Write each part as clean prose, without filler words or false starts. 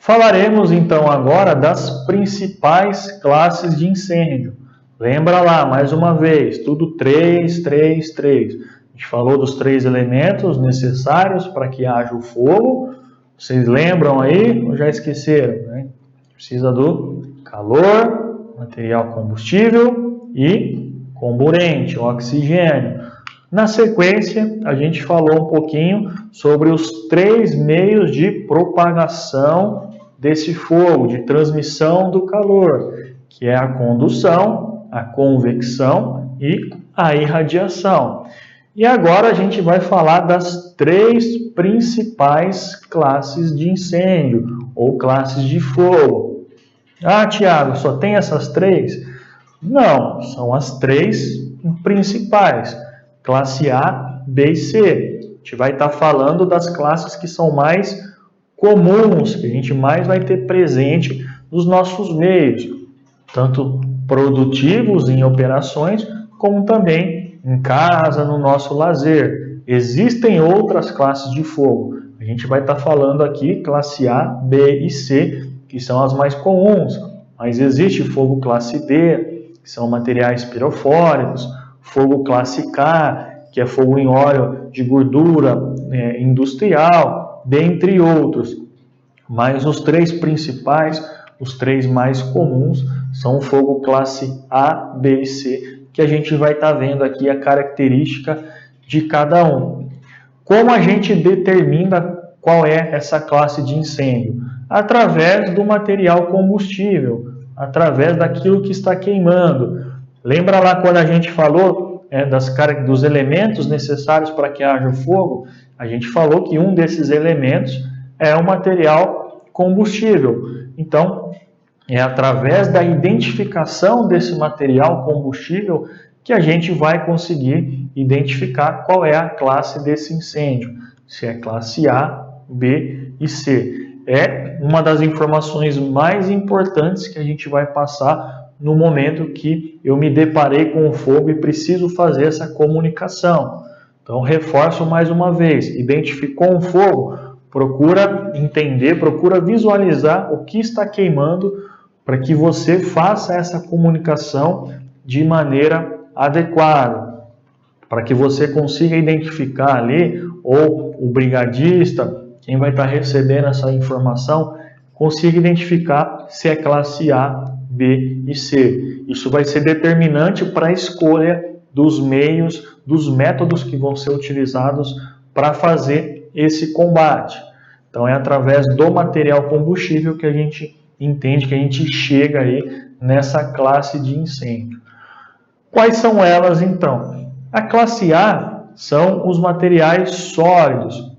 Falaremos então agora das principais classes de incêndio. Lembra lá, mais uma vez, tudo 3, 3, 3. A gente falou dos 3 elementos necessários para que haja o fogo. Vocês lembram aí ou já esqueceram, né? Precisa do calor, material combustível e comburente, oxigênio. Na sequência, a gente falou um pouquinho sobre os 3 meios de propagação desse fogo, de transmissão do calor, que é a condução, a convecção e a irradiação. E agora a gente vai falar das 3 principais classes de incêndio ou classes de fogo. Ah, Tiago, só tem essas 3? Não, são as 3 principais. Classe A, B e C. A gente vai estar falando das classes que são mais comuns, que a gente mais vai ter presente nos nossos meios, tanto produtivos em operações, como também em casa, no nosso lazer. Existem outras classes de fogo. A gente vai estar falando aqui classe A, B e C, que são as mais comuns. Mas existe fogo classe D, que são materiais pirofóricos, fogo classe K, que é fogo em óleo de gordura industrial, dentre outros. Mas os 3 principais, os 3 mais comuns, são o fogo classe A, B e C, que a gente vai estar vendo aqui a característica de cada um. Como a gente determina qual é essa classe de incêndio? Através do material combustível, através daquilo que está queimando. Lembra lá quando a gente falou dos elementos necessários para que haja fogo? A gente falou que um desses elementos é o material combustível. Então, é através da identificação desse material combustível que a gente vai conseguir identificar qual é a classe desse incêndio. Se é classe A, B e C. É uma das informações mais importantes que a gente vai passar no momento que eu me deparei com o fogo e preciso fazer essa comunicação. Então, reforço mais uma vez, identificou um fogo, procura entender, procura visualizar o que está queimando para que você faça essa comunicação de maneira adequada, para que você consiga identificar ali, ou o brigadista, quem vai estar recebendo essa informação, consiga identificar se é classe A, B e C. Isso vai ser determinante para a escolha dos meios, dos métodos que vão ser utilizados para fazer esse combate. Então é através do material combustível que a gente entende, que a gente chega aí nessa classe de incêndio. Quais são elas então? A classe A são os materiais sólidos,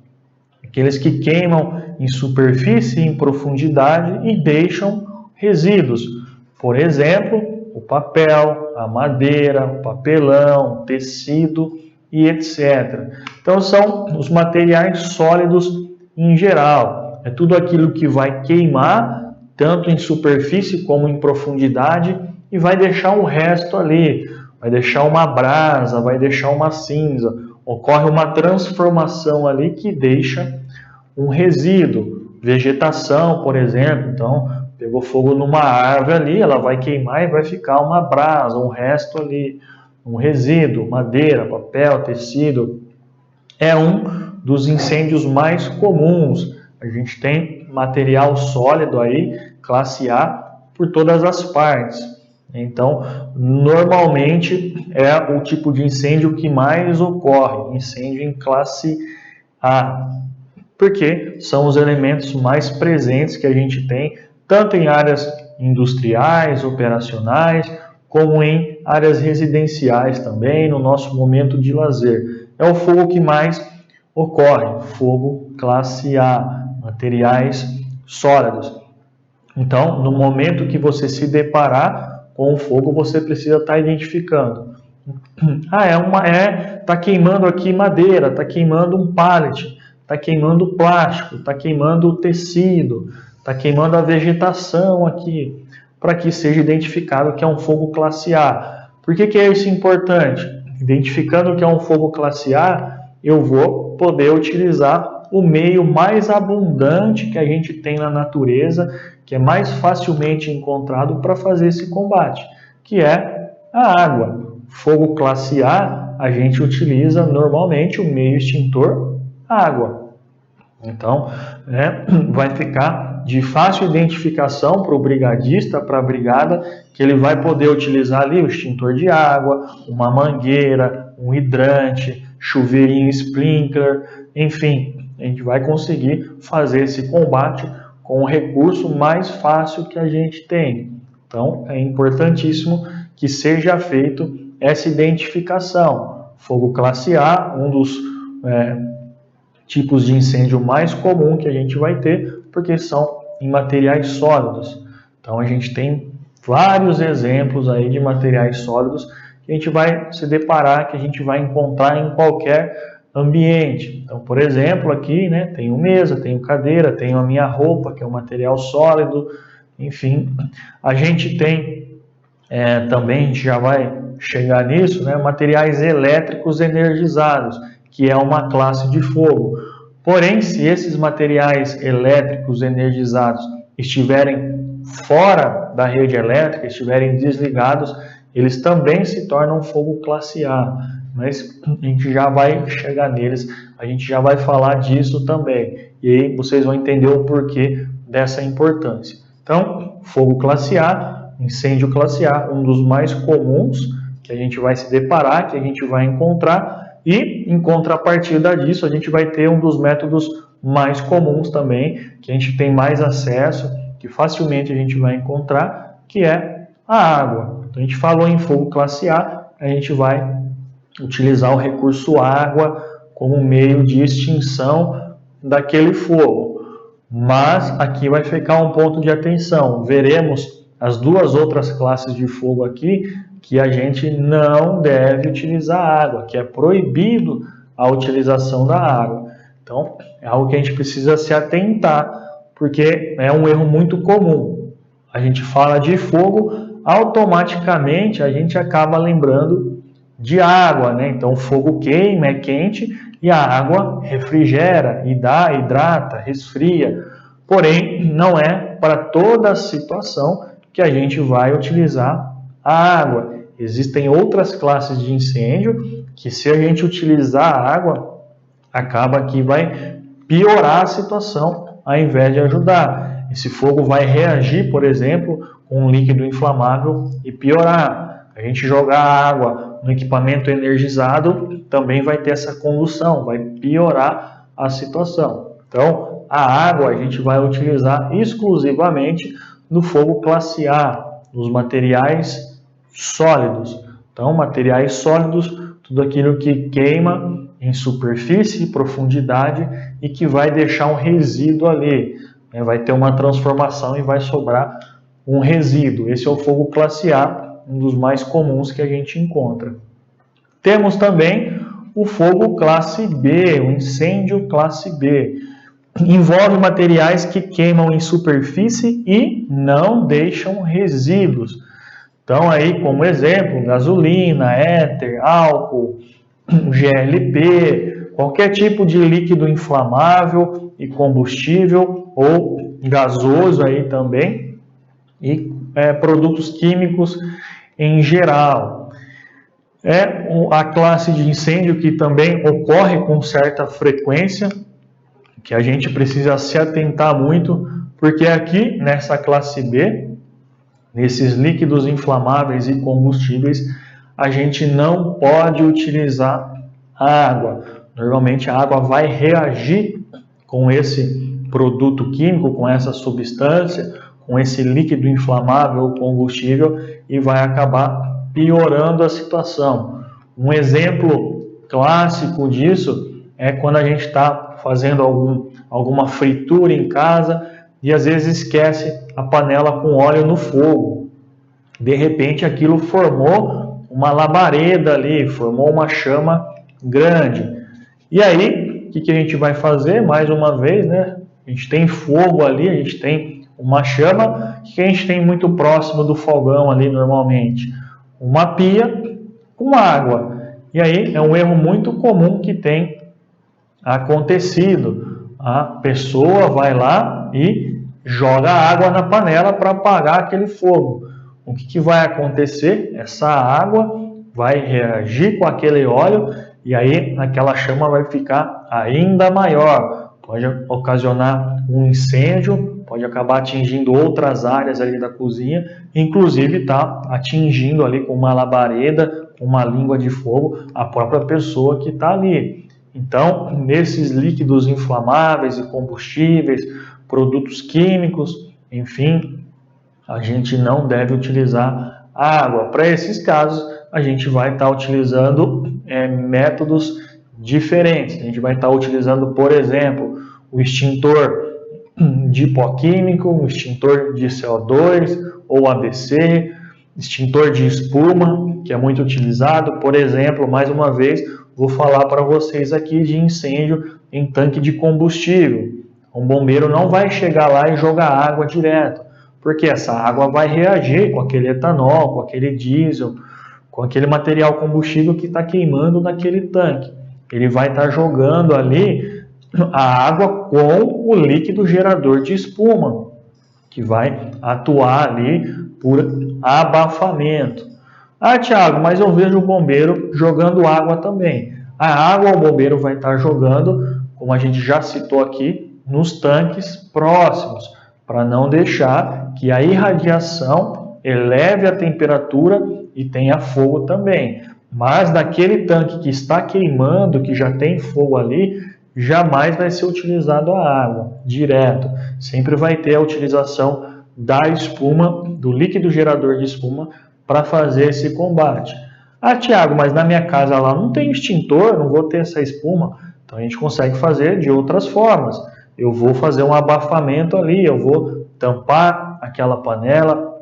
aqueles que queimam em superfície e em profundidade e deixam resíduos. Por exemplo, o papel, a madeira, o papelão, o tecido e etc. Então são os materiais sólidos em geral. É tudo aquilo que vai queimar, tanto em superfície como em profundidade, e vai deixar um resto ali. Vai deixar uma brasa, vai deixar uma cinza. Ocorre uma transformação ali que deixa um resíduo. Vegetação, por exemplo. Então, pegou fogo numa árvore ali, ela vai queimar e vai ficar uma brasa, um resto ali. Um resíduo, madeira, papel, tecido. É um dos incêndios mais comuns. A gente tem material sólido aí, classe A, por todas as partes. Então, normalmente é o tipo de incêndio que mais ocorre, incêndio em classe A, porque são os elementos mais presentes que a gente tem, tanto em áreas industriais, operacionais, como em áreas residenciais também, no nosso momento de lazer. É o fogo que mais ocorre, fogo classe A, materiais sólidos. Então, no momento que você se deparar com o fogo, você precisa estar identificando. Tá queimando aqui madeira, tá queimando um pallet, tá queimando plástico, tá queimando tecido, tá queimando a vegetação aqui, para que seja identificado que é um fogo classe A. Por que é isso importante? Identificando que é um fogo classe A, eu vou poder utilizar o meio mais abundante que a gente tem na natureza, que é mais facilmente encontrado para fazer esse combate, que é a água. Fogo classe A gente utiliza normalmente o meio extintor água. Então, vai ficar de fácil identificação para o brigadista, para a brigada, que ele vai poder utilizar ali o extintor de água, uma mangueira, um hidrante, chuveirinho sprinkler, enfim, a gente vai conseguir fazer esse combate com o recurso mais fácil que a gente tem. Então, é importantíssimo que seja feito essa identificação. Fogo classe A, um dos tipos de incêndio mais comum que a gente vai ter, porque são em materiais sólidos. Então a gente tem vários exemplos aí de materiais sólidos que a gente vai se deparar, que a gente vai encontrar em qualquer ambiente. Então, por exemplo, aqui, tenho mesa, tenho cadeira, tenho a minha roupa, que é um material sólido, enfim. A gente tem também, a gente já vai chegar nisso, materiais elétricos energizados, que é uma classe de fogo. Porém, se esses materiais elétricos energizados estiverem fora da rede elétrica, estiverem desligados, eles também se tornam fogo classe A. Mas a gente já vai chegar neles, a gente já vai falar disso também. E aí vocês vão entender o porquê dessa importância. Então, fogo classe A, incêndio classe A, um dos mais comuns que a gente vai se deparar, que a gente vai encontrar. E, em contrapartida disso, a gente vai ter um dos métodos mais comuns também, que a gente tem mais acesso, que facilmente a gente vai encontrar, que é a água. Então, a gente falou em fogo classe A, a gente vai utilizar o recurso água como meio de extinção daquele fogo. Mas aqui vai ficar um ponto de atenção. Veremos as duas outras classes de fogo aqui, que a gente não deve utilizar água, que é proibido a utilização da água. Então, é algo que a gente precisa se atentar, porque é um erro muito comum. A gente fala de fogo, automaticamente a gente acaba lembrando de água, Então, o fogo queima, é quente, e a água refrigera, hidrata, resfria. Porém, não é para toda situação que a gente vai utilizar a água. Existem outras classes de incêndio que, se a gente utilizar a água, acaba que vai piorar a situação ao invés de ajudar. Esse fogo vai reagir, por exemplo, com um líquido inflamável e piorar. A gente jogar água no equipamento energizado também vai ter essa condução, vai piorar a situação. Então, a água a gente vai utilizar exclusivamente no fogo classe A, nos materiais sólidos. Então, materiais sólidos, tudo aquilo que queima em superfície e profundidade e que vai deixar um resíduo ali, vai ter uma transformação e vai sobrar um resíduo. Esse é o fogo classe A, um dos mais comuns que a gente encontra. Temos também o fogo classe B, o incêndio classe B. Envolve materiais que queimam em superfície e não deixam resíduos. Então, aí, como exemplo, gasolina, éter, álcool, GLP, qualquer tipo de líquido inflamável e combustível, ou gasoso aí também, e produtos químicos em geral. É a classe de incêndio que também ocorre com certa frequência, que a gente precisa se atentar muito, porque aqui, nessa classe B, nesses líquidos inflamáveis e combustíveis, a gente não pode utilizar a água. Normalmente a água vai reagir com esse produto químico, com essa substância, com esse líquido inflamável ou combustível e vai acabar piorando a situação. Um exemplo clássico disso é quando a gente está fazendo alguma fritura em casa e às vezes esquece a panela com óleo no fogo. De repente aquilo formou uma labareda ali, formou uma chama grande. E aí, o que a gente vai fazer? Mais uma vez, A gente tem fogo ali, a gente tem uma chama, que a gente tem muito próximo do fogão ali normalmente? Uma pia com água. E aí é um erro muito comum que tem acontecido. a pessoa vai lá e joga água na panela para apagar aquele fogo. O que vai acontecer? Essa água vai reagir com aquele óleo e aí aquela chama vai ficar ainda maior. Pode ocasionar um incêndio, pode acabar atingindo outras áreas ali da cozinha, inclusive está atingindo ali com uma labareda, com uma língua de fogo, a própria pessoa que está ali. Então, nesses líquidos inflamáveis e combustíveis, produtos químicos, enfim, a gente não deve utilizar água. Para esses casos, a gente vai estar utilizando métodos diferentes. A gente vai estar utilizando, por exemplo, o extintor de pó químico, o extintor de CO2 ou ABC, extintor de espuma, que é muito utilizado. Por exemplo, mais uma vez, vou falar para vocês aqui de incêndio em tanque de combustível. Um bombeiro não vai chegar lá e jogar água direto, porque essa água vai reagir com aquele etanol, com aquele diesel, com aquele material combustível que está queimando naquele tanque. Ele vai estar jogando ali a água com o líquido gerador de espuma, que vai atuar ali por abafamento. Ah, Thiago, mas eu vejo o bombeiro jogando água também. A água o bombeiro vai estar jogando, como a gente já citou aqui, nos tanques próximos, para não deixar que a irradiação eleve a temperatura e tenha fogo também. Mas daquele tanque que está queimando, que já tem fogo ali, jamais vai ser utilizado a água direto. Sempre vai ter a utilização da espuma, do líquido gerador de espuma, para fazer esse combate. Ah, Thiago, mas na minha casa lá não tem extintor, não vou ter essa espuma. Então a gente consegue fazer de outras formas. Eu vou fazer um abafamento ali, eu vou tampar aquela panela,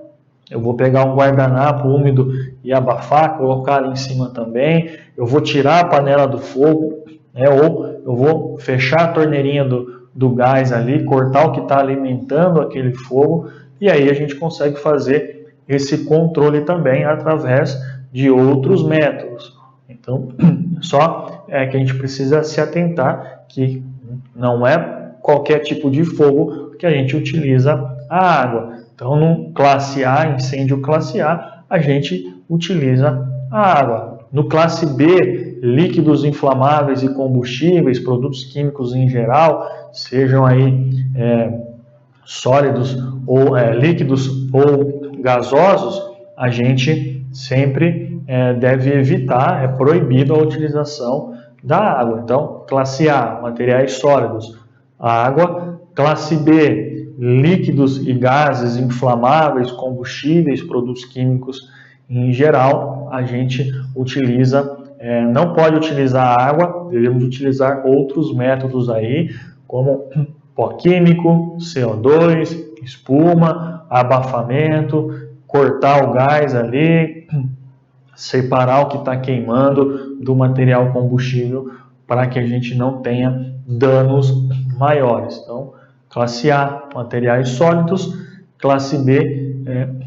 eu vou pegar um guardanapo úmido e abafar, colocar ali em cima também, eu vou tirar a panela do fogo, ou eu vou fechar a torneirinha do gás ali, cortar o que está alimentando aquele fogo, e aí a gente consegue fazer esse controle também através de outros métodos. Então, só que a gente precisa se atentar que não é qualquer tipo de fogo que a gente utiliza a água. Então, no classe A, incêndio classe A, a gente utiliza a água. No classe B, líquidos inflamáveis e combustíveis, produtos químicos em geral, sejam aí sólidos ou líquidos ou gasosos, a gente sempre deve evitar, é proibido a utilização da água. Então, classe A, materiais sólidos, a água. Classe B, líquidos e gases inflamáveis, combustíveis, produtos químicos em geral, a gente utiliza, não pode utilizar água, devemos utilizar outros métodos aí, como pó químico, CO2, espuma, abafamento, cortar o gás ali, separar o que está queimando do material combustível para que a gente não tenha danos maiores. Então, classe A, materiais sólidos, classe B,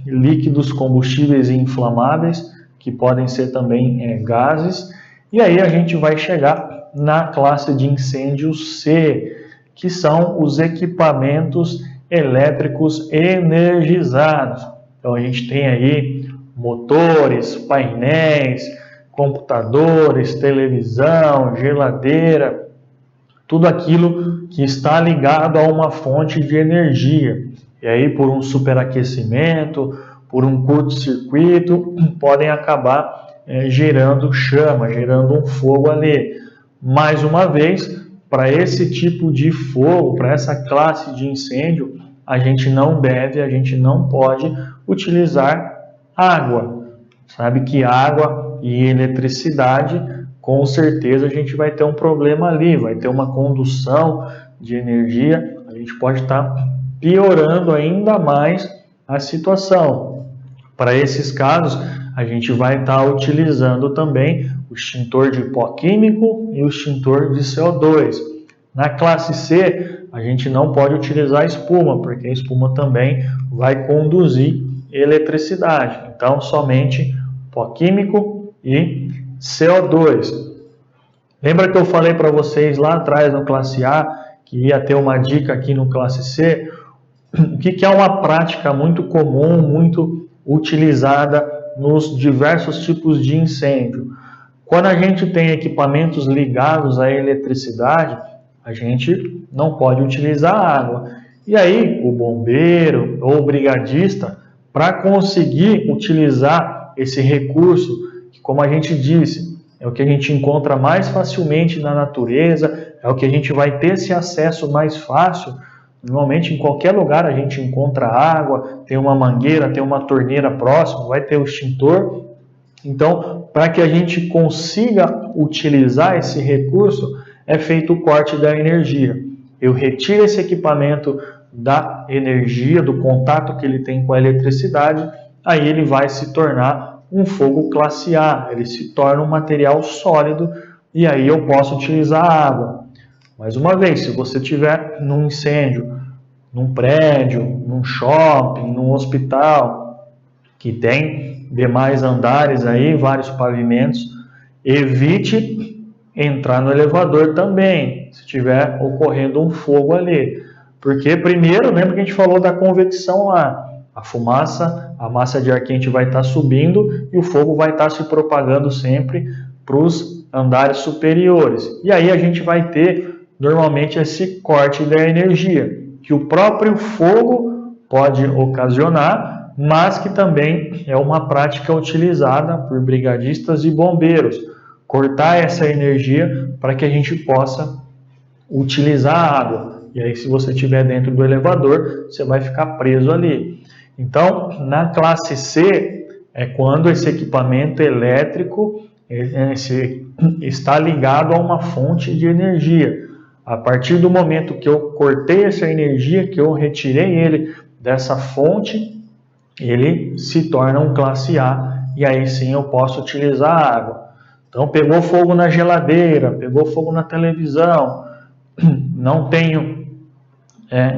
líquidos, combustíveis e inflamáveis, que podem ser também gases, e aí a gente vai chegar na classe de incêndio C, que são os equipamentos elétricos energizados. Então a gente tem aí motores, painéis, computadores, televisão, geladeira, tudo aquilo que está ligado a uma fonte de energia. E aí, por um superaquecimento, por um curto-circuito, podem acabar gerando chama, gerando um fogo ali. Mais uma vez, para esse tipo de fogo, para essa classe de incêndio, a gente não deve, a gente não pode utilizar água. Sabe que água e eletricidade, com certeza a gente vai ter um problema ali, vai ter uma condução de energia, a gente pode estar piorando ainda mais a situação. Para esses casos, a gente vai estar utilizando também o extintor de pó químico e o extintor de CO2. Na classe C, a gente não pode utilizar espuma, porque a espuma também vai conduzir eletricidade. Então, somente pó químico e CO2. Lembra que eu falei para vocês lá atrás no classe A que ia ter uma dica aqui no classe C, o que é uma prática muito comum, muito utilizada nos diversos tipos de incêndio. Quando a gente tem equipamentos ligados à eletricidade, a gente não pode utilizar água. E aí, o bombeiro ou o brigadista, para conseguir utilizar esse recurso, que, como a gente disse, é o que a gente encontra mais facilmente na natureza, é o que a gente vai ter esse acesso mais fácil. Normalmente, em qualquer lugar a gente encontra água, tem uma mangueira, tem uma torneira próxima, vai ter o extintor. Então, para que a gente consiga utilizar esse recurso, é feito o corte da energia. Eu retiro esse equipamento da energia, do contato que ele tem com a eletricidade, aí ele vai se tornar um fogo classe A, ele se torna um material sólido e aí eu posso utilizar a água. Mais uma vez, se você estiver num incêndio, num prédio, num shopping, num hospital, que tem demais andares aí, vários pavimentos, evite entrar no elevador também, se estiver ocorrendo um fogo ali. Porque primeiro, lembra que a gente falou da convecção lá, a fumaça, a massa de ar quente vai estar subindo e o fogo vai estar se propagando sempre para os andares superiores. E aí a gente vai ter normalmente esse corte da energia, que o próprio fogo pode ocasionar, mas que também é uma prática utilizada por brigadistas e bombeiros, cortar essa energia para que a gente possa utilizar a água. E aí, se você estiver dentro do elevador, você vai ficar preso ali. Então, na classe C, é quando esse equipamento elétrico está ligado a uma fonte de energia. A partir do momento que eu cortei essa energia, que eu retirei ele dessa fonte, ele se torna um classe A, e aí sim eu posso utilizar a água. Então, pegou fogo na geladeira, pegou fogo na televisão, não tenho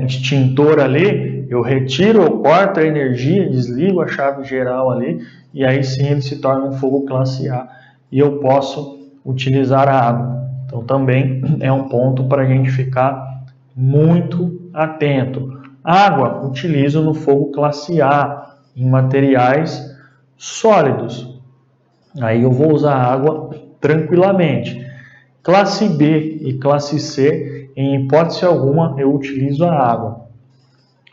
extintor ali, eu retiro, eu corto a energia, desligo a chave geral ali, e aí sim ele se torna um fogo classe A, e eu posso utilizar a água. Então, também é um ponto para a gente ficar muito atento. Água, utilizo no fogo classe A, em materiais sólidos. Aí eu vou usar água tranquilamente. Classe B e classe C, em hipótese alguma, eu utilizo a água.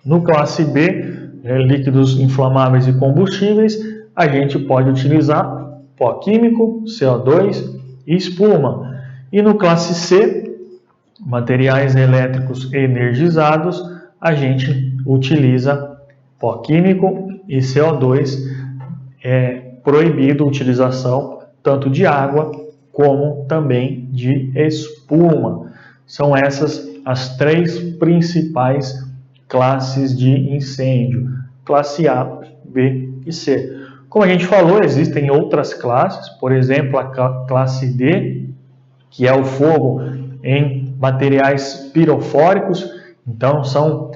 No classe B, líquidos inflamáveis e combustíveis, a gente pode utilizar pó químico, CO2 e espuma. E no classe C, materiais elétricos energizados, a gente utiliza pó químico e CO2. É proibido a utilização tanto de água como também de espuma. São essas as três principais classes de incêndio, classe A, B e C. Como a gente falou, existem outras classes, por exemplo, a classe D, que é o fogo em materiais pirofóricos, então são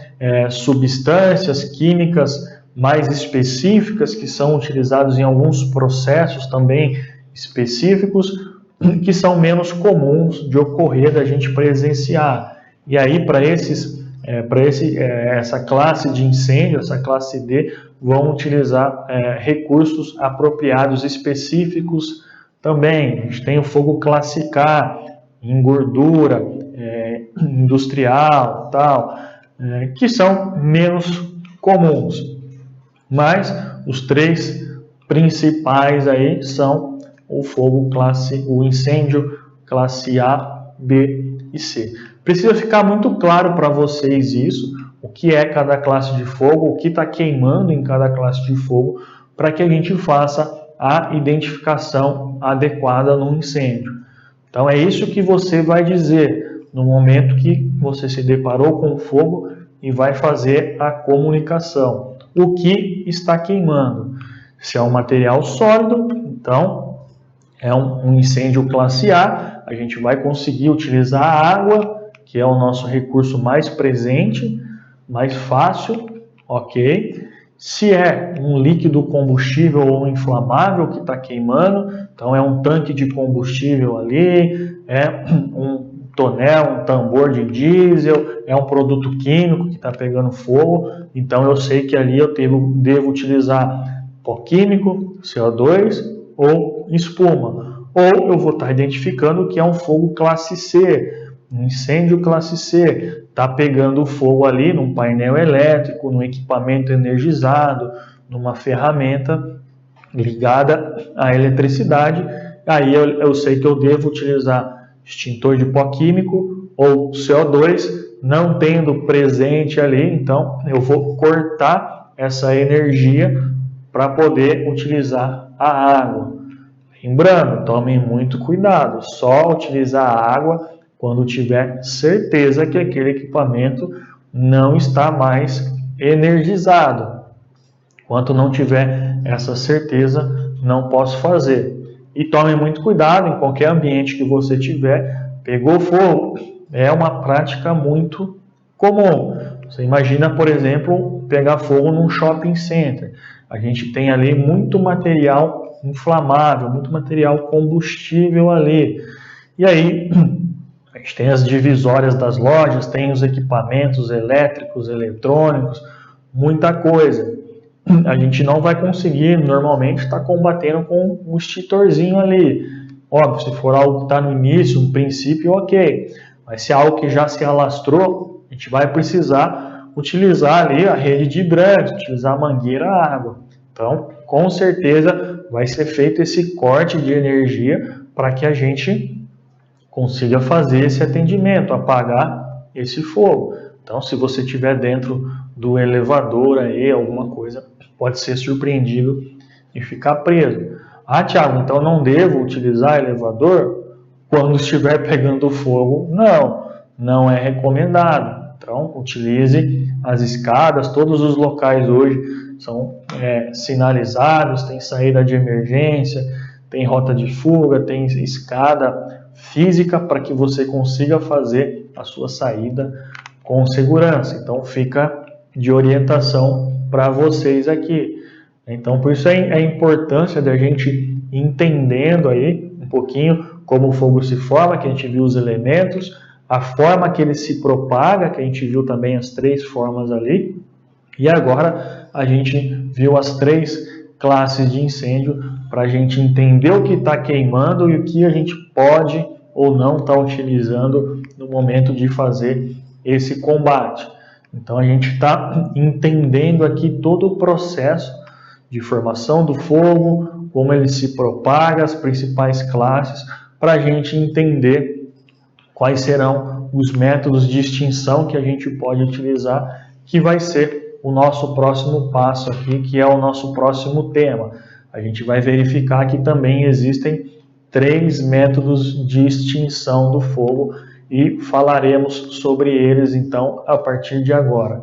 substâncias químicas mais específicas que são utilizados em alguns processos também específicos, que são menos comuns de ocorrer, da gente presenciar. E aí, para essa classe de incêndio, essa classe D, vão utilizar recursos apropriados específicos também. A gente tem o fogo classe K, em gordura, industrial, tal, que são menos comuns. Mas os três principais aí são o incêndio classe A, B e C. Precisa ficar muito claro para vocês isso, o que é cada classe de fogo, o que está queimando em cada classe de fogo, para que a gente faça a identificação adequada no incêndio. Então é isso que você vai dizer no momento que você se deparou com o fogo e vai fazer a comunicação. O que está queimando? Se é um material sólido, então é um incêndio classe A, a gente vai conseguir utilizar a água, que é o nosso recurso mais presente, mais fácil, ok? Se é um líquido combustível ou inflamável que está queimando, então é um tanque de combustível ali, é um tonel, um tambor de diesel, é um produto químico que está pegando fogo, então eu sei que ali eu devo utilizar pó químico, CO2 ou espuma. Ou eu vou estar identificando que é um fogo classe C, um incêndio classe C, está pegando fogo ali num painel elétrico, num equipamento energizado, numa ferramenta ligada à eletricidade. Aí eu sei que eu devo utilizar extintor de pó químico ou CO2, não tendo presente ali, então eu vou cortar essa energia para poder utilizar a água. Lembrando, tomem muito cuidado, só utilizar a água quando tiver certeza que aquele equipamento não está mais energizado. Enquanto não tiver essa certeza, não posso fazer. E tome muito cuidado em qualquer ambiente que você tiver. Pegou fogo, é uma prática muito comum. Você imagina, por exemplo, pegar fogo num shopping center. A gente tem ali muito material inflamável, muito material combustível ali. E aí, a gente tem as divisórias das lojas, tem os equipamentos elétricos, eletrônicos, muita coisa. A gente não vai conseguir, normalmente, estar combatendo com um extintorzinho ali. Óbvio, se for algo que está no início, um princípio, ok. Mas se é algo que já se alastrou, a gente vai precisar utilizar ali a rede de hidrante, utilizar a mangueira à água. Então, com certeza, vai ser feito esse corte de energia para que a gente consiga fazer esse atendimento, apagar esse fogo. Então, se você estiver dentro do elevador aí, alguma coisa, pode ser surpreendido e ficar preso. Ah, Thiago, então não devo utilizar elevador quando estiver pegando fogo? Não, não é recomendado. Então, utilize as escadas, todos os locais hoje são sinalizados, tem saída de emergência, tem rota de fuga, tem escada física para que você consiga fazer a sua saída com segurança. Então, fica de orientação para vocês aqui. Então, por isso a importância da gente entendendo aí um pouquinho como o fogo se forma, que a gente viu os elementos, a forma que ele se propaga, que a gente viu também as 3 formas ali, e agora a gente viu as 3 classes de incêndio para a gente entender o que está queimando e o que a gente pode ou não estar utilizando no momento de fazer esse combate. Então a gente está entendendo aqui todo o processo de formação do fogo, como ele se propaga, as principais classes, para a gente entender quais serão os métodos de extinção que a gente pode utilizar, que vai ser o nosso próximo passo aqui, que é o nosso próximo tema. A gente vai verificar que também existem 3 métodos de extinção do fogo e falaremos sobre eles então a partir de agora.